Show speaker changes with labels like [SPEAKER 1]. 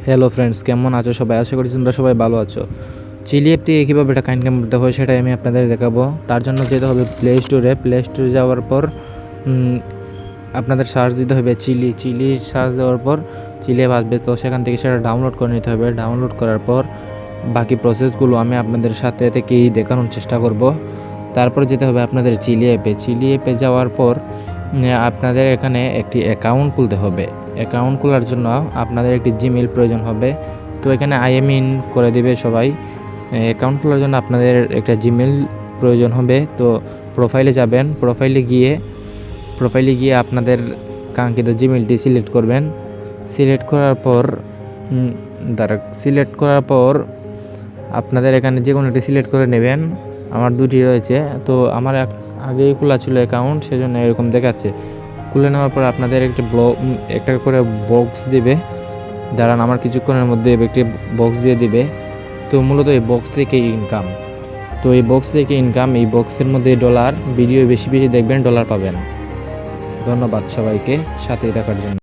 [SPEAKER 1] Hello friends, কেমন আছো সবাই? আশা করি তোমরা সবাই ভালো আছো। চিলি অ্যাপ থেকে কীভাবে টাকা ইনকাম করতে হয় সেটাই আমি আপনাদের দেখাবো। তার জন্য যেতে হবে প্লে স্টোরে যাওয়ার পর আপনাদের সার্চ দিতে হবে চিলি সার্চ দেওয়ার পর চিলি অ্যাপ আসবে, তো সেখান থেকে সেটা ডাউনলোড করে নিতে হবে। ডাউনলোড করার পর বাকি প্রসেসগুলো আমি আপনাদের সাথে থেকেই দেখানোর চেষ্টা করব। তারপর যেতে হবে আপনাদের চিলি অ্যাপে যাওয়ার পর আপনাদের এখানে একটি অ্যাকাউন্ট খুলতে হবে। অ্যাকাউন্ট খোলার জন্য আপনাদের একটি জিমেইল প্রয়োজন হবে, তো এখানে আইএমইন করে দিবে সবাই। অ্যাকাউন্ট খোলার জন্য আপনাদের একটা জিমেইল প্রয়োজন হবে, তো প্রোফাইলে যাবেন। প্রোফাইলে গিয়ে আপনাদের কাঙ্ক্ষিত জিমেইলটি সিলেক্ট করবেন। সিলেক্ট করার পর আপনাদের এখানে যে কোনো একটি সিলেক্ট করে নেবেন। আমার দুটি রয়েছে, তো আমার আগেই খোলা ছিল অ্যাকাউন্ট, সেজন্য এরকম দেখাচ্ছে। খুলে নেওয়ার পর আপনাদের একটা করে বক্স দিবে। দাঁড়ান, আমার কিছুক্ষণের মধ্যে একটি বক্স দিয়ে দিবে। তো মূলত এই বক্স থেকে ইনকাম, এই বক্সের মধ্যে ডলার, ভিডিও বেশি বেশি দেখবেন, ডলার পাবেন। ধন্যবাদ সবাইকে সাথে থাকার জন্য।